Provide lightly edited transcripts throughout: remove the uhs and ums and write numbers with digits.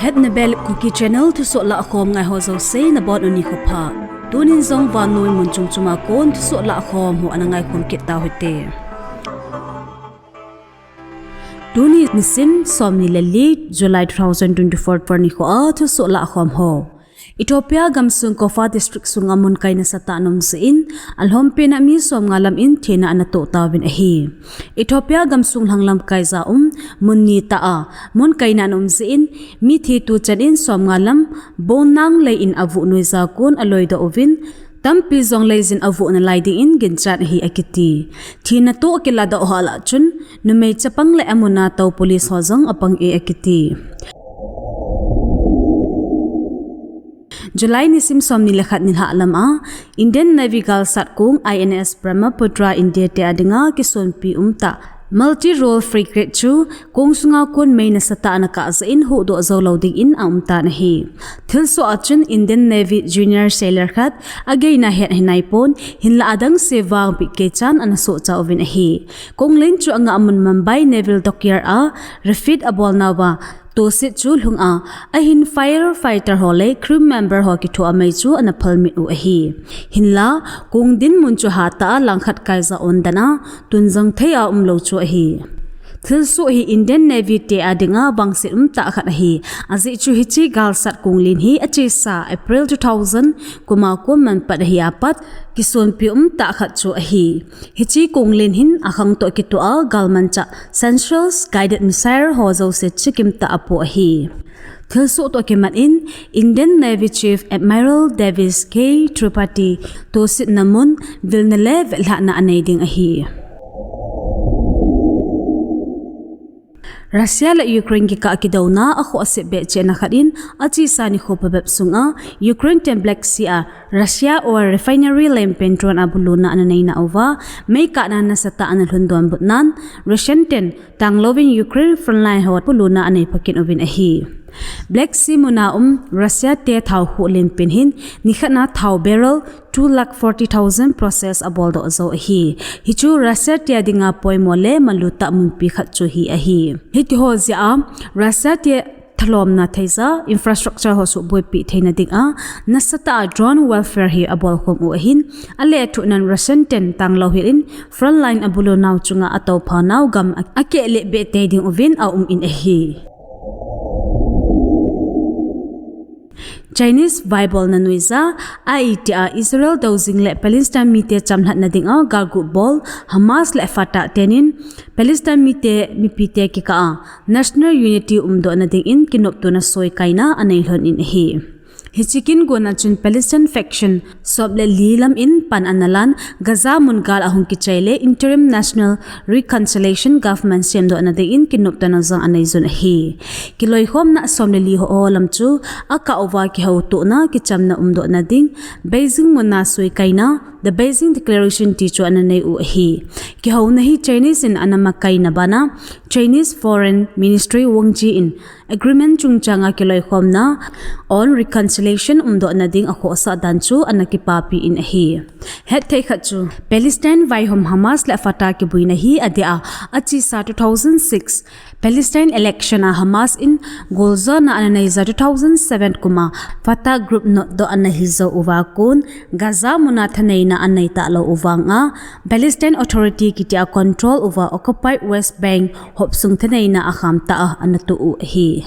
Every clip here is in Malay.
Hetna Belap Kuki channel Thusoh Lahkhom ngai ho zo se na bon uni khopa tunin zong van noi mun chung chuma kon Thusoh Lahkhom hu anangai khom kita hote tuni nisim somni leli July 2024 parni ko Thusoh Lahkhom ho Ethiopia gamsung Kofa district sunga munkai na sata nom sein alhom pe na mi som ngalam in thena ana to tawin ahi Ethiopia gamsung hanglam kai za munni ta a munkai na nom sein mi thi tu chan in som ngalam bonang le in avu noi za kon aloi da ovin tampi zong leizin avu na laiding in ginchat hi akiti thina to akila da hala chun numei chapang le amuna taw police hozong apang e akiti July nisim somni lekhat nil halam Indian Navy gal sat kung INS Brahmaputra India te adinga kison pi umta multi-role frigate chu kung sunga kun may nasata na kaasa in hu do zo loading in umta na hi Thusoh achun Indian Navy junior sailor khat agay na het hinay pon hinla adang sevang pikechan anaso cha ovin ahi kung len chu anga amun Mumbai Naval Dockyard refit abol nawa to sit chu lung ahin firefighter hole crew member ho ki thu amai chu ana phalmi u ahi hinla kung din mun chu hata langkhat kai za ondana tunjang theya umlo chu ahi Thusoh hi Indian Navy te adinga bangsit ta khat ahi azi chu hi chi gal sat kung lin hi achi sa April 2000 kuma ko man pat hi apat kison pi ta khat chu ahi hi chi kung lin hin akhang to ki to gal man cha Central's guided missile ho zo se chikim ta apo ahi Thusoh to kemat in Indian Navy Chief Admiral Davis K. Tripathi to sit namun vilnale velha na anay ding ahi Russia la Ukraine ki ka akidawna ako asebe chena kharin achi sani khopabab sunga Ukraine tem Black Sea Russia or refinery lem pentron abuluna ananay na ova may ka na nasata anal hundon butnan Russian ten tanglovin Ukraine frontline hot buluna anay pakin ovin ahi Black Sea muna Russia te thau hu lim pinhin nikhana thau barrel 240,000 process abol do zo hi hichu Russia te adinga poi mole maluta mun pi khat chu hi ahi hiti ho zia Russia te thalom na thaisa infrastructure ho su boi pi theina ding nasata drone welfare hi abol khom u hin ale thu nan Russian ten tanglo hilin frontline abulo naw chunga ataw phanaw gam ake le be te ding ovin in ahi Chinese Bible na nuiza aitia Israel dozing le Palestine mite chamhat na ding galgu bol Hamas le Fatah tenin Palestine mite mipite ki ka national unity umdo na ding in kinop to na soy kaina anay hon in hi Hichikin gona chun Palestine faction soble lilam in pan analan Gaza mungal ahung kichaile interim national reconciliation government semdo anade in kinop na zang anay zon hi kiloi khom na somle li ho lam chu aka ova ki ho to na kicham na umdo na ding Beijing muna sui kaina the Beijing declaration ti chu ananay u hi ki ho na hi Chinese in anama kaina bana Chinese foreign ministry Wang Ji in agreement chungchanga kiloi khom na on reconciliation umdo na ding ako sa danchu anakipapi in ahi het thai khachu Palestine vai hom Hamas la Fatah ki buina hi adia achi sa 2006 Palestine election Hamas in Gaza na ananay za 2007 kuma Fatah group no do anahizo uwa kun Gaza muna thanay na anay ta lo uwanga Palestine authority kitia control over occupied West Bank hopsung thanay na akham ta anatu hi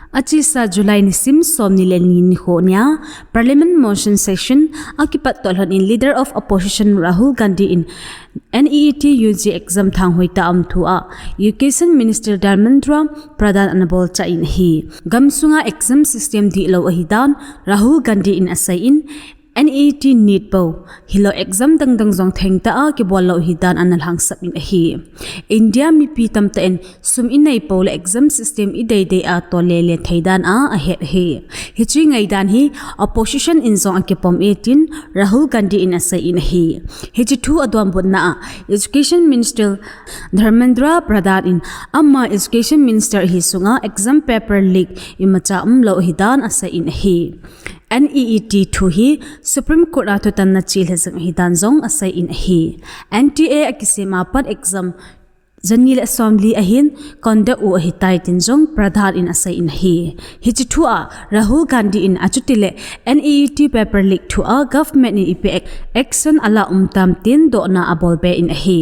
Achi sa July ni sim somni lenin ho nya parliament motion session akipat tolhon in leader of opposition Rahul Gandhi in NEET UG exam thang hoita thua education minister Dharmendra Pradhan anabol cha in hi gamsunga exam system di lo ahidan Rahul Gandhi in asai in NEET need po hilo exam dang zong theng ta ki bolo hidan anal hang sap in hi India mi pi tam ta en sum in nei po le exam system i dei dei to le theidan a het he hichi ngai dan hi opposition in zong ke pom 18 Rahul Gandhi in asai in hi hichi thu adwam bunna education minister Dharmendra Pradhan in amma education minister hi sunga exam paper leak imacha lo hidan asai in hi NEET thu hi Supreme Court atu tan na chil hezang hi dan zong asai in hi NTA akisema pat exam Zanil Assembly ahin konda u ahi taitin zong pradhan in asai in hi hichithua Rahul Gandhi in achutile NEET paper leak thua government ni ipe action ala umtam tin do na abolbe in hi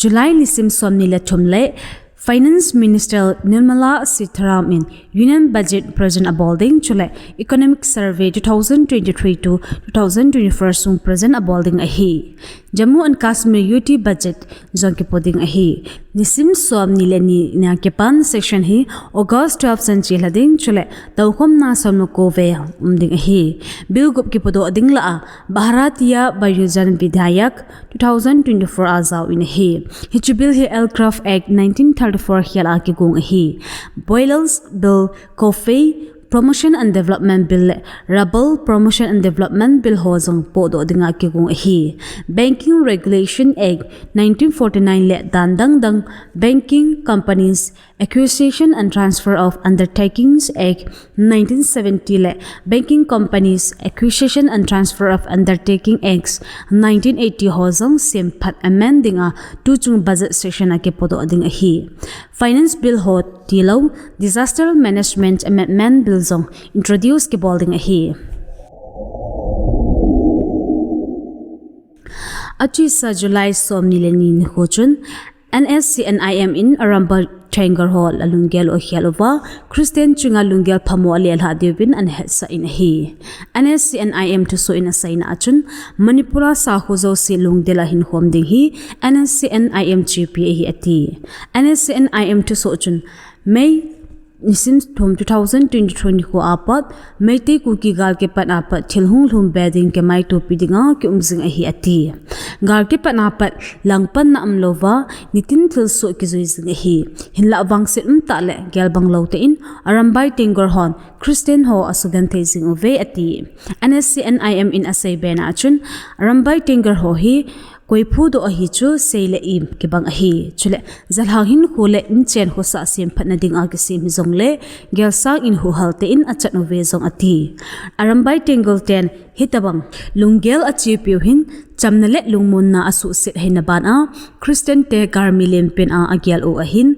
July lisim somni le thumle Finance Minister Nirmala Sitharaman Union Budget Present Abolding Chule Economic Survey 2023 to 2024 sung present abolding ahi Jammu and Kashmir UT budget zonki poding ahi Nisim som nileni na kepan section hi August 12 san chilading chule tawkom na somno kove umding ahi Bill gup ki podo ading la Bharatiya Bayujan Vidhayak 2024 azaw in ahi Hichibil hi Aircraft Act 1934 hiala ki gung ahi Boilers Bill Coffee Promotion and Development Bill Rubble Promotion and Development Bill hozong podo dinga ki gung ahi Banking Regulation Act 1949 le dandang dang Banking Companies Acquisition and Transfer of Undertakings Act 1970 le Banking Companies Acquisition and Transfer of Undertaking Acts 1980 hozong simphat amending a tuchung budget section ake podo ding ahi Finance Bill ho tilo Disaster Management Amendment Bill zong introduce ke bolding ahi Achi sa July som nilenin hochun NSCNIM in Aramba Triangle Hall alungel o hialova Christian chunga lungel phamo alel ha debin an hetsa in hi NSCNIM to so in a sign achun Manipura sa hozo si lungdela hin hom ding hi NSCNIM GPA hi ati NSCNIM to so chun May Nisim thum 2023 ko apat Meite Kuki gal ke pan apat thilhung hlum beding ke mai to pidinga ke umjing ahi ati gal ke pan apat langpan na amlova nitin thilso ke zuizing ahi hinla wangse ta le gel banglo te in arambai tingor hon Christian ho asugan thezing ove ati NSCNIM in asai bena achun arambai tingor ho hi koi phudo ahi chu seile im ke bang ahi chule zalhangin khole in chen ho sa sim phatna ding a ke sim zongle gelsang in hu halte in achat no ve zong ati arambai tengol ten hitabang lungel achi piu hin chamnale lungmun na asu set heina ban a Christian te garmilem pen a agyal o ahin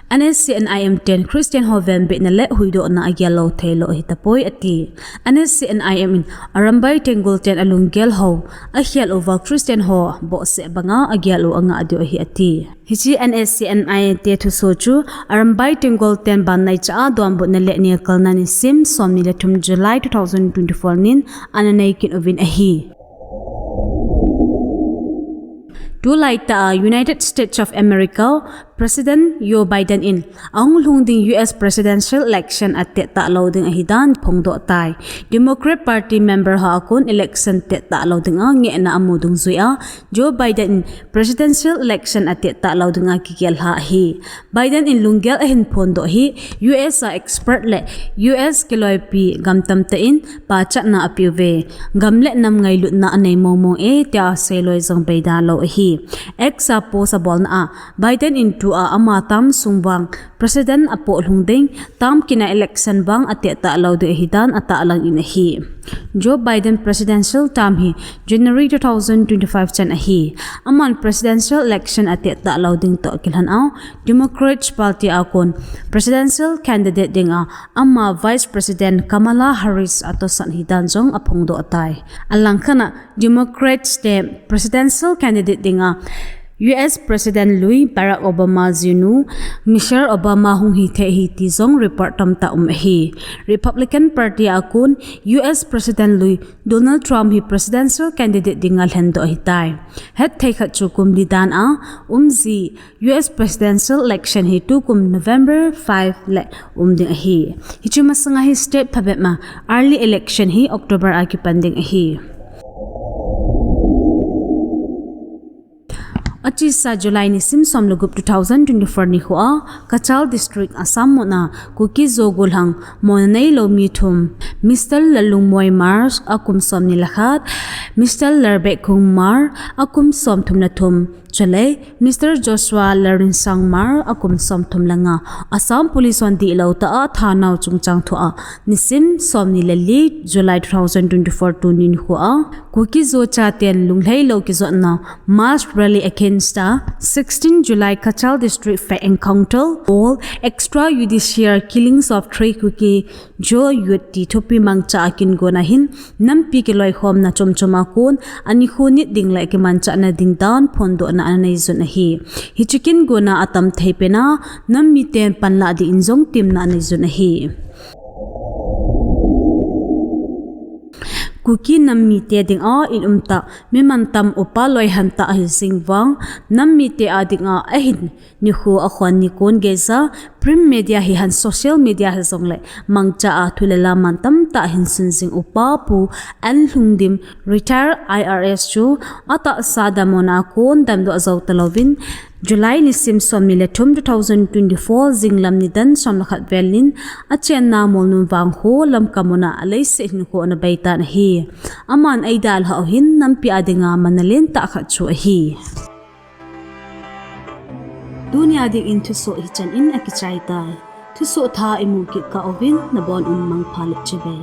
NSCNIM 10 Christian Hoven be na le huido na agyalo thelo hitapoi ati NSCNIM in arambai tengol ten alungel ho ahyal over Christian ho bo se banga agyalo anga adio hi ati hichi NSCNIM te thu sochu arambai tengol ten ban nai cha dom bo na le ni kalna ni sim somni le thum July 2024 nin ananai kin ovin ahi To like the United States of America, President Joe Biden in ang lungding US presidential election at ta loading ahidan phongdo tai Democrat Party member ha akon election ta loading ang nge na amudung zuya Joe Biden presidential election at ta loading kigel ha hi Biden in lunggel ahin phondo hi US expert le US kiloipi gamtam ta in pacha na apive gamle nam ngai lut na anei momong e ta seloi jong beida lo hi exa posable na Biden in a amatam sungbang president apo lungding tam kina election bang ate ta laude hidan ata lang inahi Joe Biden presidential term hi January 2025 chan ahi aman presidential election ate ta lauding to kilhan aw Democrats party akon presidential candidate dinga amma vice president Kamala Harris ato san hidan jong aphongdo atai alang khana Democrats te presidential candidate dinga US President Louis Barack Obama Junu Michelle Obama hung hi the hi ti zong report tam ta hi Republican Party akun US President Louis Donald Trump hi presidential candidate dingal hendo hi tai het thai khat chu kum lidan a umzi US presidential election hi tu kum November 5 le ding hi hichuma sanga hi state phabet ma early election hi October a ki panding hi Achi sa July ni sim somlugup 2024 ni hoa Kachal district Assam mona Kuki zogulhang monanei lo mithum Mr. Lalungmoy Mars akum som ni lakhat Mr. Larbek Kumar akum som thumna thum chale Mr. Joshua Larin Sangmar akum somthum langa Assam Police on di lauta a thanaw chungchang thua nisim somni lali July 2024 tunin hua Kuki zo cha ten lunglei lo ki zo na mass rally against 16 July Kachal district fair encounter all extrajudicial killings of three Kuki jo yuti thopi mangcha akin gona hin nampi ke loi khom na chomchoma kon ani khunit ding lai ke mancha na ding dan phondo na anai zon hi hichikin gona atam theipena nammi ten panla di injong tim na anai zon hi Kuki nammi te ding a in umta mimantam upa loi hanta a singwang nammi te a ding a ahin ni khu a khwan ni kon geza print media hi han social media ha zongle mangcha a thulela mantam ta hin sinsing upa pu an hlungdim retire IRS chu ata sadamona kon damdo azaw talovin July nisim somni le thum 2024 zinglam ni dan somlakhat velin achen na molnum wang ho lam kamona alai se hin ko na baita na hi aman aidal ha hin nampi adinga manalen ta kha chu hi dunia ding in Thusoh hi chan in akichai ta Thusoh tha imu ki ka ovin na bon mang phalit chebe